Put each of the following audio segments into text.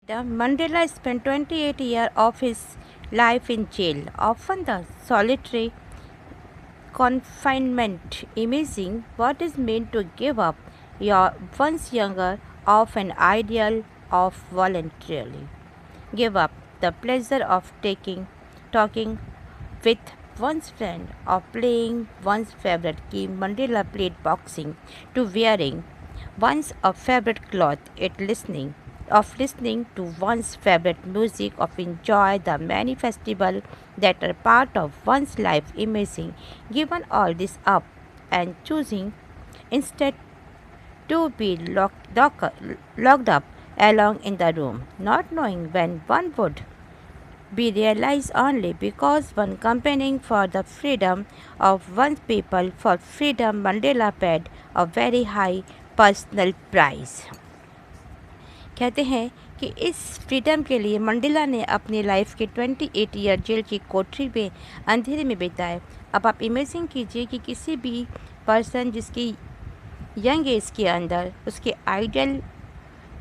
Mandela spent 28 years of his life in jail, often the solitary confinement, imaging what is meant to give up your once younger of an ideal of voluntarily. Give up the pleasure of talking with one's friend, of playing one's favorite game. Mandela played boxing to wearing one's a favorite cloth, listening to one's favorite music, of enjoy the many festivals that are part of one's life. Amazing. Given all this up and choosing instead to be locked up alone in the room, not knowing when one would be realized only because one campaigning for the freedom of one's people. For freedom, Mandela paid a very high personal price. कहते हैं कि इस freedom के लिए Mandela ने अपनी life के 28 year jail की कोठरी में अंधेरे में बिताए। अब आप इमेजिन कीजिए कि किसी भी पर्सन जिसकी यंग एज के अंदर उसके आइडल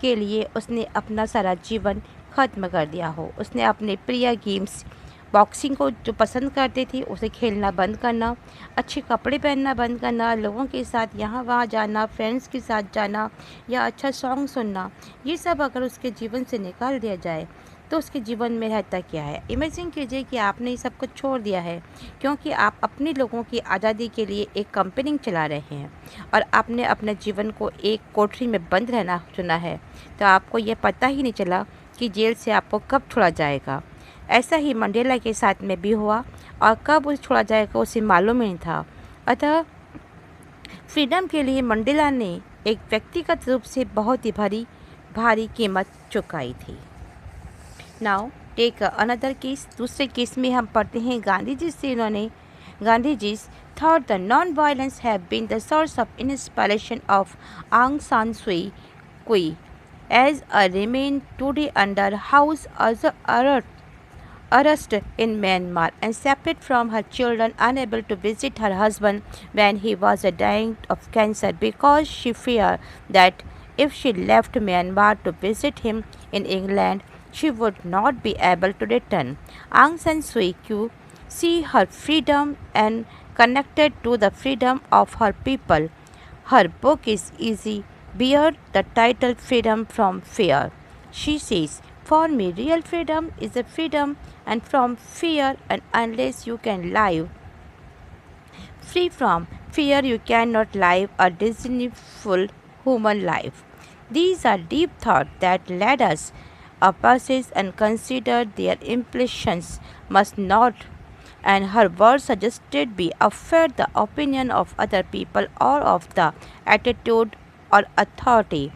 के लिए उसने अपना सारा जीवन ख़त्म कर दिया हो। उसने अपने प्रिय गेम्स बॉक्सिंग को जो पसंद करते थे उसे खेलना बंद करना, अच्छे कपड़े पहनना बंद करना, लोगों के साथ यहाँ वहाँ जाना, फ्रेंड्स के साथ जाना या अच्छा सॉन्ग सुनना, ये सब अगर उसके जीवन से निकाल दिया जाए तो उसके जीवन में रहता क्या है। इमेजिन कीजिए कि आपने ये सब कुछ छोड़ दिया है क्योंकि आप अपने लोगों की आज़ादी के लिए एक कंपनी चला रहे हैं और आपने अपने जीवन को एक कोठरी में बंद रहना चुना है, तो आपको ये पता ही नहीं चला कि जेल से आपको कब छोड़ा जाएगा। ऐसा ही मंडेला के साथ में भी हुआ और कब उसे छोड़ा जाएगा उसे मालूम नहीं था। अतः फ्रीडम के लिए मंडेला ने एक व्यक्तिगत रूप से बहुत ही भारी कीमत चुकाई थी। Now take another case. दूसरे केस में हम पढ़ते हैं गांधी जी से। Gandhi ji thought the non violence have been the source of inspiration of Aung San सुई क्वी as a remain today under house arrest in Myanmar and separate from her children, unable to visit her husband when he was dying of cancer because she feared that if she left Myanmar to visit him in England, she would not be able to return. Aung San Suu Kyi see her freedom and connected to the freedom of her people. Her book is easy. Bear the title Freedom from Fear. She says, for me, real freedom is a freedom and from fear, and unless you can live free from fear, you cannot live a disdainful human life. These are deep thoughts that led us a passage and consider their implications must not, and her words suggested be affect the opinion of other people or of the attitude or authority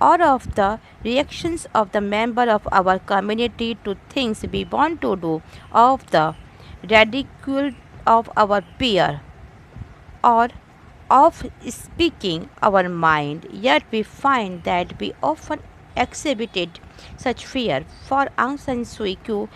or of the reactions of the member of our community to things we want to do, of the ridicule of our peer, or of speaking our mind. Yet we find that we often exhibited such fear. For Aung San Suu Kyi,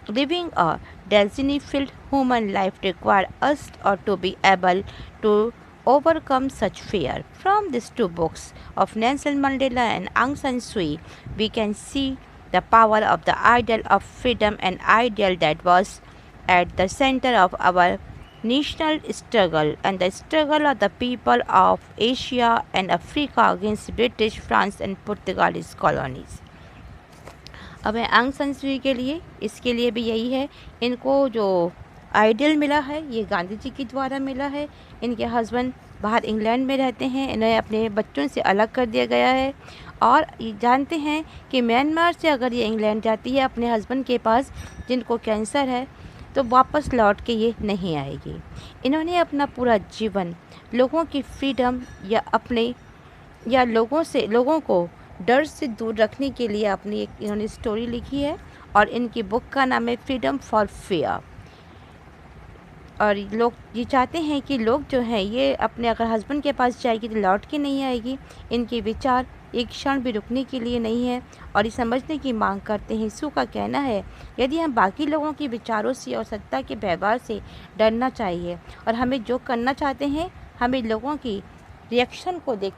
living a destiny-filled human life required us or to be able to overcome such fear. From these two books of Nelson Mandela and Aung San Suu Kyi, we can see the power of the ideal of freedom, an ideal that was at the center of our national struggle and the struggle of the people of Asia and Africa against British, France and Portuguese colonies. अब है आंग सान सू की के लिए, इसके लिए भी यही है। इनको जो आइडियल मिला है ये गांधी जी के द्वारा मिला है। इनके हस्बैंड बाहर इंग्लैंड में रहते हैं, इन्हें अपने बच्चों से अलग कर दिया गया है और जानते हैं कि म्यांमार से अगर ये इंग्लैंड जाती है अपने हस्बैंड के पास जिनको कैंसर है तो वापस लौट के ये नहीं आएगी। इन्होंने अपना पूरा जीवन लोगों की फ्रीडम या लोगों को डर से दूर रखने के लिए अपनी एक इन्होंने स्टोरी लिखी है और इनकी बुक का नाम है फ्रीडम फॉर फेयर। और लोग ये चाहते हैं कि लोग जो हैं ये अपने अगर हस्बैंड के पास जाएगी तो लौट के नहीं आएगी। इनके विचार एक क्षण भी रुकने के लिए नहीं है और ये समझने की मांग करते हैं। सू का कहना है यदि हम बाकी लोगों के विचारों से और सत्ता के व्यवहार से डरना चाहिए और हमें जो करना चाहते हैं हमें लोगों की रिएक्शन को देख